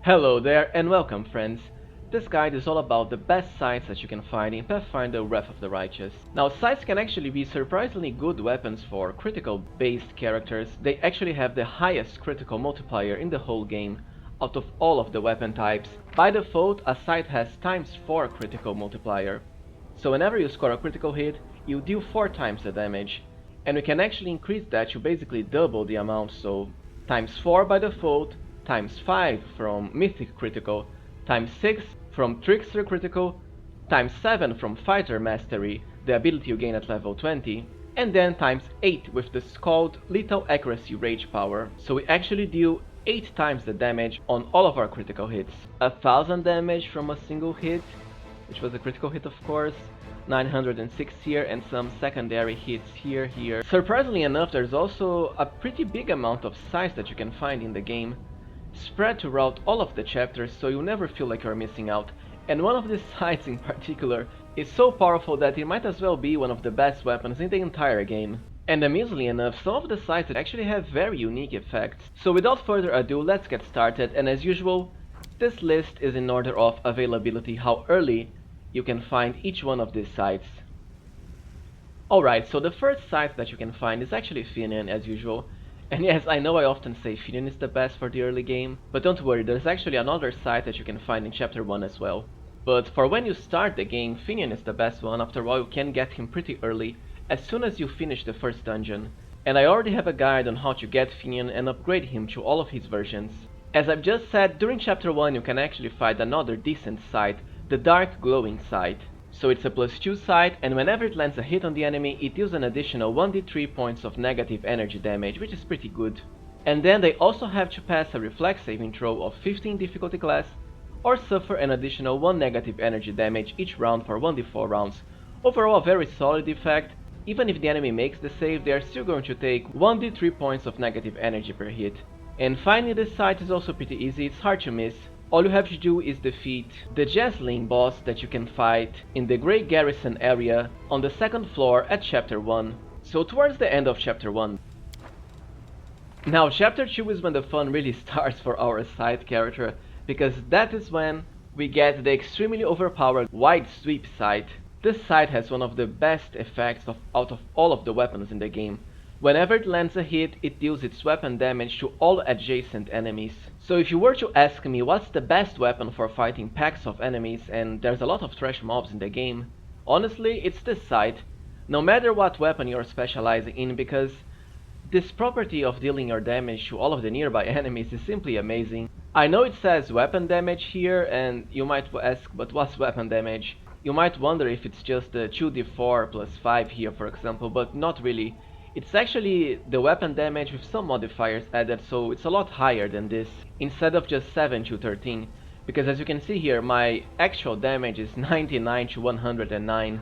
Hello there and welcome friends. This guide is all about the best scythes that you can find in Pathfinder Wrath of the Righteous. Now scythes can actually be surprisingly good weapons for critical based characters. They actually have the highest critical multiplier in the whole game out of all of the weapon types. By default, a scythe has ×4 critical multiplier. So whenever you score a critical hit, you deal 4 times the damage. And we can actually increase that to basically double the amount, so ×4 by default, ×5 from Mythic critical, ×6 from Trickster critical, ×7 from Fighter Mastery, the ability you gain at level 20, and then ×8 with the called Lethal Accuracy Rage power. So we actually deal 8 times the damage on all of our critical hits. 1000 damage from a single hit, which was a critical hit of course, 906 here and some secondary hits here. Surprisingly enough, there's also a pretty big amount of scythes that you can find in the game, spread throughout all of the chapters, so you'll never feel like you're missing out. And one of these scythes in particular is so powerful that it might as well be one of the best weapons in the entire game. And amusingly enough, some of the scythes actually have very unique effects. So without further ado, let's get started, and as usual, this list is in order of availability, how early you can find each one of these scythes. Alright, so the first scythe that you can find is actually Finian as usual. And yes, I know I often say Finian is the best for the early game, but don't worry, there's actually another scythe that you can find in chapter 1 as well. But for when you start the game, Finian is the best one. After all, you can get him pretty early, as soon as you finish the first dungeon. And I already have a guide on how to get Finian and upgrade him to all of his versions. As I've just said, during chapter 1 you can actually find another decent scythe, the Dark Glowing Scythe. So it's a +2 scythe, and whenever it lands a hit on the enemy, it deals an additional 1d3 points of negative energy damage, which is pretty good. And then they also have to pass a reflex saving throw of 15 difficulty class, or suffer an additional 1 negative energy damage each round for 1d4 rounds. Overall a very solid effect. Even if the enemy makes the save, they are still going to take 1d3 points of negative energy per hit. And finally, this scythe is also pretty easy, it's hard to miss. All you have to do is defeat the Jazzling boss that you can fight in the Grey Garrison area on the 2nd floor at chapter 1. So towards the end of chapter 1. Now chapter 2 is when the fun really starts for our scythe character, because that is when we get the extremely overpowered Wide Sweep scythe. This scythe has one of the best effects out of all of the weapons in the game. Whenever it lands a hit, it deals its weapon damage to all adjacent enemies. So if you were to ask me what's the best weapon for fighting packs of enemies, and there's a lot of trash mobs in the game, honestly it's this scythe, no matter what weapon you're specializing in, because this property of dealing your damage to all of the nearby enemies is simply amazing. I know it says weapon damage here, and you might ask, but what's weapon damage? You might wonder if it's just the 2d4 plus 5 here for example, but not really. It's actually the weapon damage with some modifiers added, so it's a lot higher than this, instead of just 7 to 13, because as you can see here, my actual damage is 99 to 109.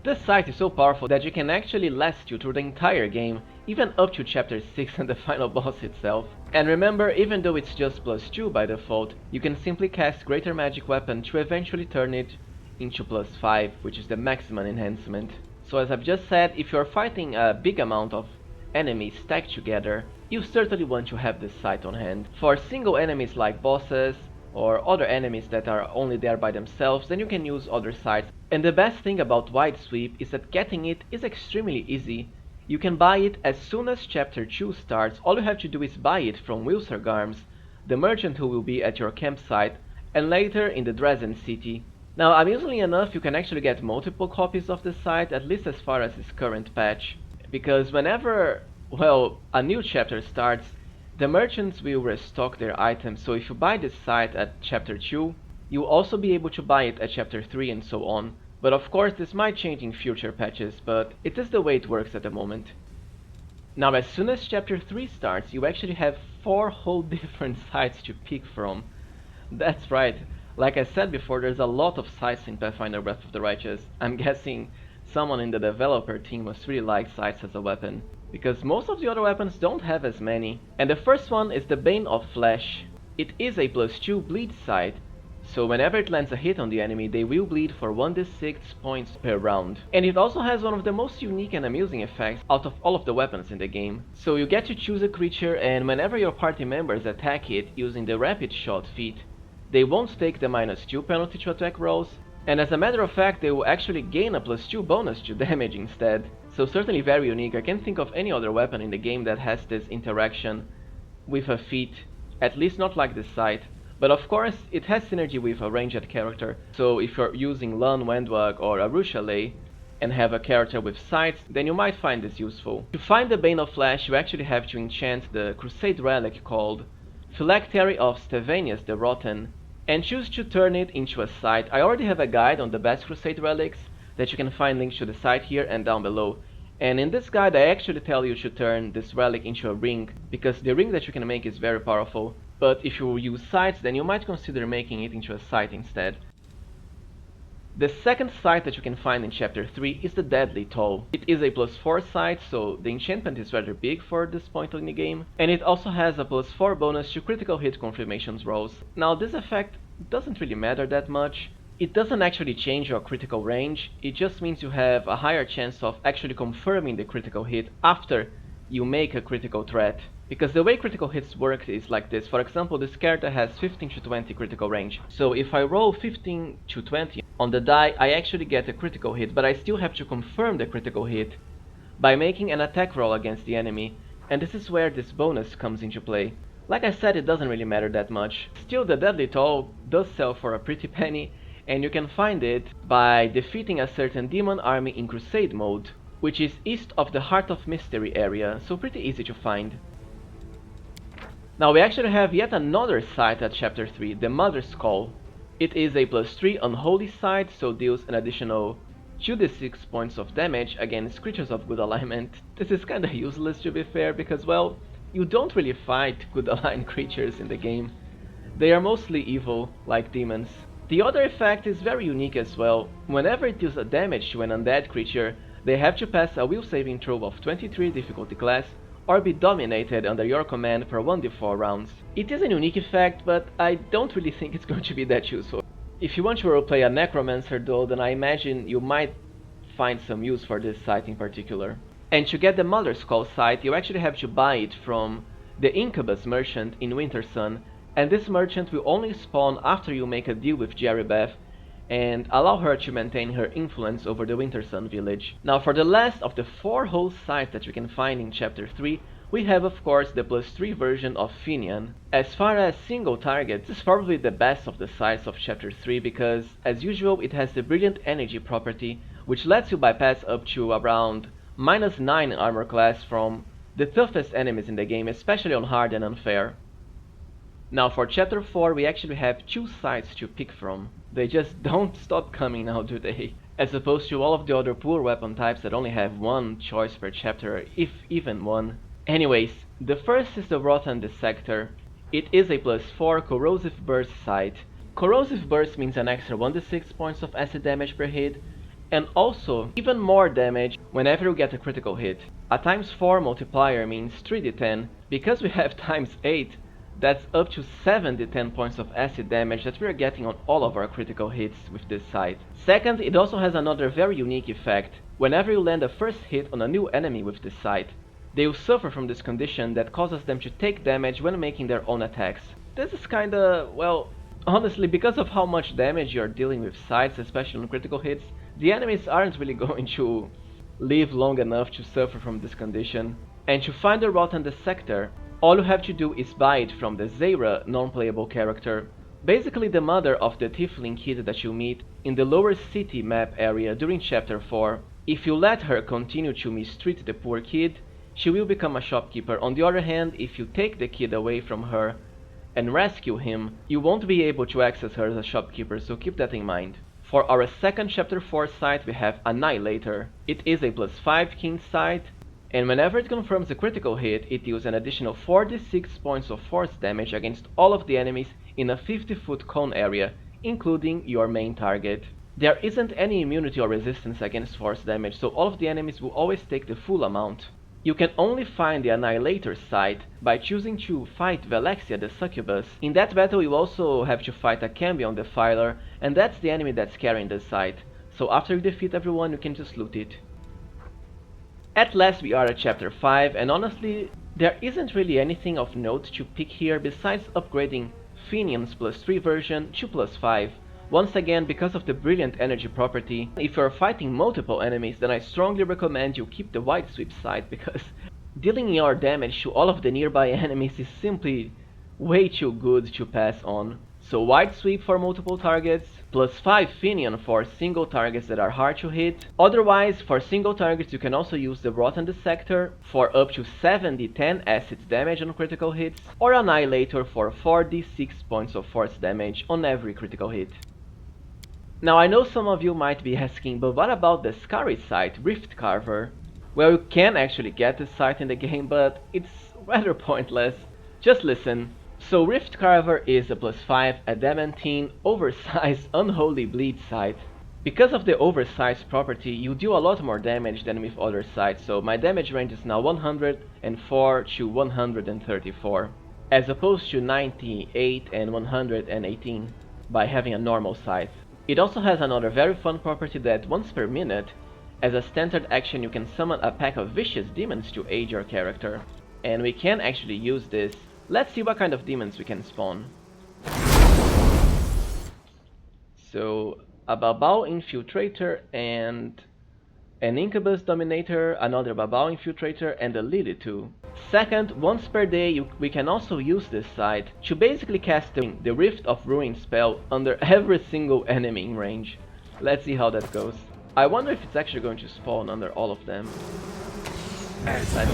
This scythe is so powerful that you can actually last you through the entire game, even up to chapter 6 and the final boss itself. And remember, even though it's just +2 by default, you can simply cast Greater Magic Weapon to eventually turn it into +5, which is the maximum enhancement. So as I've just said, if you're fighting a big amount of enemies stacked together, you certainly want to have this scythe on hand. For single enemies like bosses, or other enemies that are only there by themselves, then you can use other scythes. And the best thing about Wide Sweep is that getting it is extremely easy. You can buy it as soon as chapter 2 starts. All you have to do is buy it from Wilsergarms, the merchant who will be at your campsite, and later in the Dresden city. Now, amusingly enough, you can actually get multiple copies of the scythe, at least as far as its current patch, because whenever, well, a new chapter starts, the merchants will restock their items. So if you buy this scythe at chapter 2, you'll also be able to buy it at chapter 3 and so on. But of course this might change in future patches, but it is the way it works at the moment. Now as soon as chapter 3 starts, you actually have 4 whole different scythes to pick from. That's right. Like I said before, there's a lot of scythes in Pathfinder Wrath of the Righteous. I'm guessing someone in the developer team must really like scythes as a weapon, because most of the other weapons don't have as many. And the first one is the Bane of Flesh. It is a +2 bleed scythe, So whenever it lands a hit on the enemy, they will bleed for 1d6 points per round. And it also has one of the most unique and amusing effects out of all of the weapons in the game. So you get to choose a creature, and whenever your party members attack it using the rapid shot feat, they won't take the -2 penalty to attack rolls, and as a matter of fact they will actually gain a +2 bonus to damage instead. So certainly very unique. I can't think of any other weapon in the game that has this interaction with a feat, at least not like the Scythe. But of course it has synergy with a ranged character, so if you're using Lun, Wendwag or Arushale and have a character with Scythes, then you might find this useful. To find the Bane of Flesh you actually have to enchant the Crusade relic called Phylactery of Stevanius the Rotten, and choose to turn it into a scythe. I already have a guide on the best Crusade relics that you can find links to the site here and down below. And in this guide I actually tell you to turn this relic into a ring, because the ring that you can make is very powerful. But if you use scythes, then you might consider making it into a scythe instead. The second scythe that you can find in chapter 3 is the Deadly Toll. It is a +4 scythe, so the enchantment is rather big for this point in the game, and it also has a +4 bonus to critical hit confirmations rolls. Now this effect doesn't really matter that much. It doesn't actually change your critical range, it just means you have a higher chance of actually confirming the critical hit after you make a critical threat. Because the way critical hits work is like this. For example, this character has 15 to 20 critical range. So if I roll 15 to 20 on the die, I actually get a critical hit, but I still have to confirm the critical hit by making an attack roll against the enemy. And this is where this bonus comes into play. Like I said, it doesn't really matter that much. Still, the Deadly Toll does sell for a pretty penny, and you can find it by defeating a certain demon army in Crusade mode, which is east of the Heart of Mystery area, so pretty easy to find. Now we actually have yet another scythe at chapter 3, the Mother's Call. It is a +3 unholy scythe, so deals an additional 2d6 points of damage against creatures of good alignment. This is kinda useless to be fair, because well, you don't really fight good aligned creatures in the game. They are mostly evil, like demons. The other effect is very unique as well. Whenever it deals a damage to an undead creature, they have to pass a will saving throw of 23 difficulty class, or be dominated under your command for 1d4 rounds. It is a unique effect, but I don't really think it's going to be that useful. If you want to roleplay a necromancer though, then I imagine you might find some use for this scythe in particular. And to get the Mother's Call scythe, you actually have to buy it from the Incubus merchant in Wintersun, and this merchant will only spawn after you make a deal with Jerrybeth and allow her to maintain her influence over the Wintersun village. Now for the last of the 4 whole scythes that you can find in chapter 3, we have of course the +3 version of Finian. As far as single targets, this is probably the best of the scythes of chapter 3 because, as usual, it has the Brilliant Energy property, which lets you bypass up to around -9 armor class from the toughest enemies in the game, especially on hard and unfair. Now for chapter 4 we actually have 2 scythes to pick from. They just don't stop coming now, do they? As opposed to all of the other poor weapon types that only have 1 choice per chapter, if even 1. Anyways, the first is the Rotten Dissector. It is a +4 Corrosive Burst scythe. Corrosive Burst means an extra 1d6 points of acid damage per hit, and also even more damage whenever you get a critical hit. A ×4 multiplier means 3d10. Because we have ×8, that's up to 7d10 points of acid damage that we are getting on all of our critical hits with this scythe. Second, it also has another very unique effect. Whenever you land a first hit on a new enemy with this scythe, they will suffer from this condition that causes them to take damage when making their own attacks. This is kinda, well, honestly, because of how much damage you're dealing with scythes, especially on critical hits, the enemies aren't really going to live long enough to suffer from this condition. And to find the Rotten Dissector, all you have to do is buy it from the Zayra non-playable character, basically the mother of the Tiefling kid that you meet in the lower city map area during chapter 4. If you let her continue to mistreat the poor kid, she will become a shopkeeper. On the other hand, if you take the kid away from her and rescue him, you won't be able to access her as a shopkeeper, so keep that in mind. For our second chapter 4 scythe we have Annihilator. It is a +5 king scythe, and whenever it confirms a critical hit, it deals an additional 4d6 points of force damage against all of the enemies in a 50-foot cone area, including your main target. There isn't any immunity or resistance against force damage, so all of the enemies will always take the full amount. You can only find the Annihilator's Scythe by choosing to fight Velexia the Succubus. In that battle you also have to fight a Cambion Defiler, and that's the enemy that's carrying the Scythe. So after you defeat everyone you can just loot it. At last we are at chapter 5, and honestly there isn't really anything of note to pick here besides upgrading Fenian's +3 version to +5. Once again, because of the brilliant energy property. If you're fighting multiple enemies, then I strongly recommend you keep the wide sweep side, because dealing your damage to all of the nearby enemies is simply way too good to pass on. So wide sweep for multiple targets, +5 Fenian for single targets that are hard to hit. Otherwise, for single targets you can also use the Rotten Dissector for up to 7d10 acid damage on critical hits, or Annihilator for 4d6 points of force damage on every critical hit. Now I know some of you might be asking, but what about the DESKARI'S Scythe, Rift Carver? Well, you can actually get this scythe in the game, but it's rather pointless. Just listen. So Rift Carver is a +5 adamantine, oversized, unholy bleed scythe. Because of the oversized property, you do a lot more damage than with other scythes, so my damage range is now 104 to 134, as opposed to 98 and 118 by having a normal scythe. It also has another very fun property that once per minute, as a standard action you can summon a pack of vicious demons to aid your character. And we can actually use this. Let's see what kind of demons we can spawn. So, a Babao Infiltrator and an Incubus Dominator, another Babao Infiltrator, and a Lily too. Second, once per day we can also use this scythe to basically cast the Rift of Ruin spell under every single enemy in range. Let's see how that goes. I wonder if it's actually going to spawn under all of them. Let's see.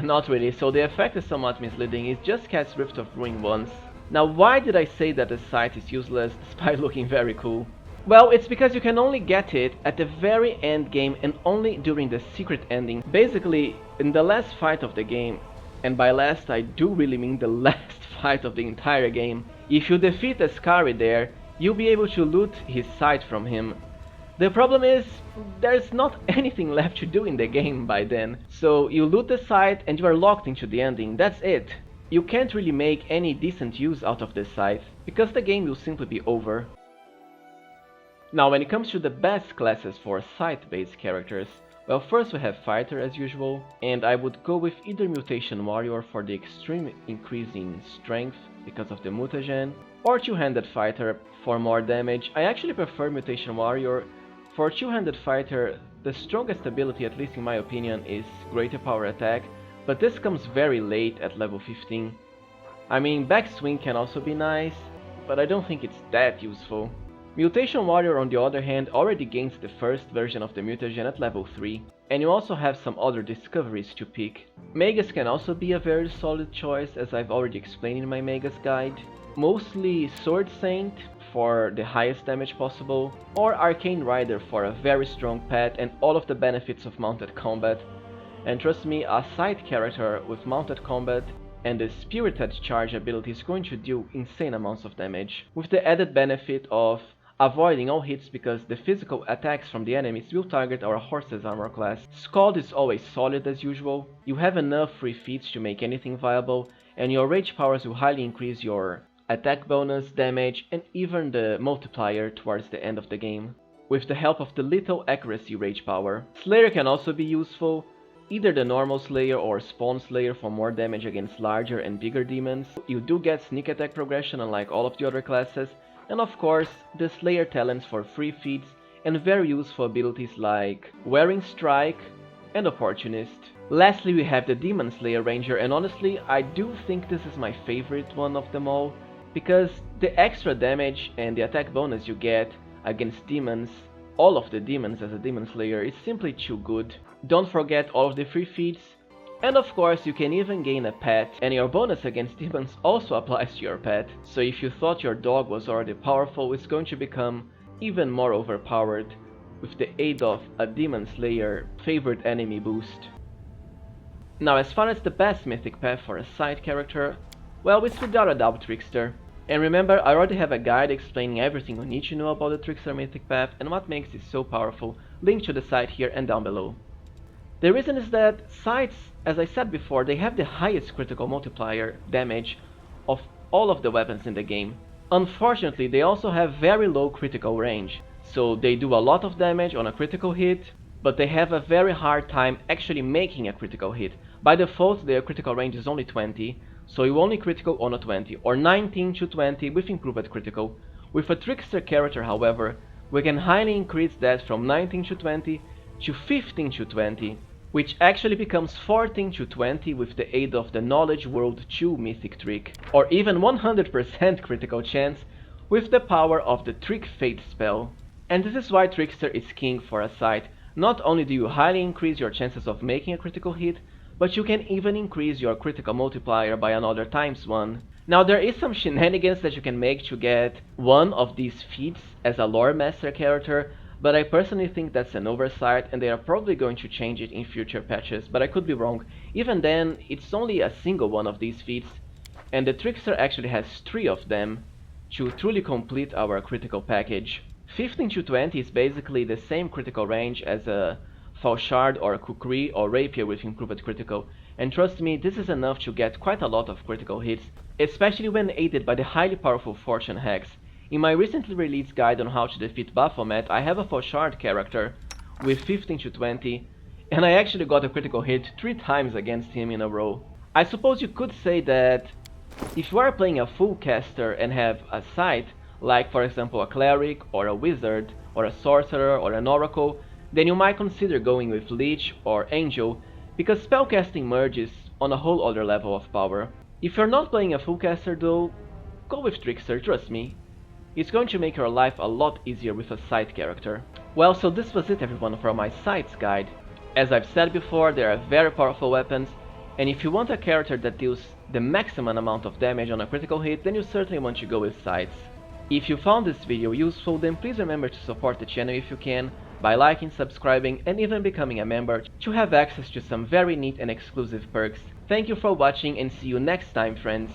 Not really, so the effect is somewhat misleading. It just casts Rift of Ruin once. Now why did I say that the scythe is useless despite looking very cool? Well, it's because you can only get it at the very end game and only during the secret ending. Basically, in the last fight of the game, and by last I do really mean the last fight of the entire game, if you defeat DESKARI there, you'll be able to loot his scythe from him. The problem is, there's not anything left to do in the game by then. So you loot the scythe and you are locked into the ending, that's it. You can't really make any decent use out of this scythe, because the game will simply be over. Now when it comes to the best classes for scythe-based characters, well, first we have Fighter as usual, and I would go with either Mutation Warrior for the extreme increase in strength because of the mutagen, or Two-Handed Fighter for more damage. I actually prefer Mutation Warrior. For Two-Handed Fighter, the strongest ability, at least in my opinion, is Greater Power Attack, but this comes very late at level 15. I mean, Backswing can also be nice, but I don't think it's that useful. Mutation Warrior on the other hand already gains the first version of the mutagen at level 3, and you also have some other discoveries to pick. Magus can also be a very solid choice, as I've already explained in my Magus guide. Mostly Sword Saint for the highest damage possible, or Arcane Rider for a very strong pet and all of the benefits of mounted combat. And trust me, a scythe character with mounted combat and the Spirited Charge ability is going to deal insane amounts of damage, with the added benefit of avoiding all hits because the physical attacks from the enemies will target our horse's armor class. Scald is always solid as usual, you have enough free feats to make anything viable, and your rage powers will highly increase your attack bonus, damage, and even the multiplier towards the end of the game, with the help of the Lethal Accuracy rage power. Slayer can also be useful, either the normal Slayer or Spawn Slayer for more damage against larger and bigger demons. You do get sneak attack progression unlike all of the other classes, and of course the Slayer talents for free feats and very useful abilities like Wearing Strike and Opportunist. Lastly we have the Demon Slayer Ranger, and honestly I do think this is my favorite one of them all, because the extra damage and the attack bonus you get against demons, all of the demons as a Demon Slayer, is simply too good. Don't forget all of the free feats, and of course you can even gain a pet, and your bonus against demons also applies to your pet, so if you thought your dog was already powerful, it's going to become even more overpowered with the aid of a Demon Slayer favorite enemy boost. Now as far as the best mythic path for a side character, well, it's without a doubt Trickster. And remember, I already have a guide explaining everything you need to know about the Trickster Mythic path and what makes it so powerful, linked to the site here and down below. The reason is that Scythes, as I said before, they have the highest critical multiplier damage of all of the weapons in the game. Unfortunately, they also have very low critical range, so they do a lot of damage on a critical hit, but they have a very hard time actually making a critical hit. By default, their critical range is only 20, so you only critical on a 20, or 19 to 20 with improved critical. With a Trickster character, however, we can highly increase that from 19 to 20 to 15 to 20, which actually becomes 14 to 20 with the aid of the Knowledge World 2 Mythic trick, or even 100% critical chance with the power of the Trick Fate spell. And this is why Trickster is king for a scythe. Not only do you highly increase your chances of making a critical hit, but you can even increase your critical multiplier by another ×1. Now there is some shenanigans that you can make to get one of these feats as a lore master character, but I personally think that's an oversight and they are probably going to change it in future patches, but I could be wrong. Even then, it's only a single one of these feats, and the Trickster actually has 3 of them to truly complete our critical package. 15 to 20 is basically the same critical range as a Falshard or a Kukri or Rapier with improved critical, and trust me, this is enough to get quite a lot of critical hits, especially when aided by the highly powerful Fortune Hex. In my recently released guide on how to defeat Baphomet, I have a Falshard character with 15 to 20, and I actually got a critical hit 3 times against him in a row. I suppose you could say that if you are playing a full caster and have a scythe, like for example a cleric or a wizard or a sorcerer or an oracle, then you might consider going with Lich or Angel, because spellcasting merges on a whole other level of power. If you're not playing a full caster though, go with Trickster, trust me. It's going to make your life a lot easier with a scythe character. Well, so this was it everyone for my Scythes guide. As I've said before, they are very powerful weapons, and if you want a character that deals the maximum amount of damage on a critical hit, then you certainly want to go with Scythes. If you found this video useful, then please remember to support the channel if you can, by liking, subscribing, and even becoming a member to have access to some very neat and exclusive perks. Thank you for watching and see you next time, friends!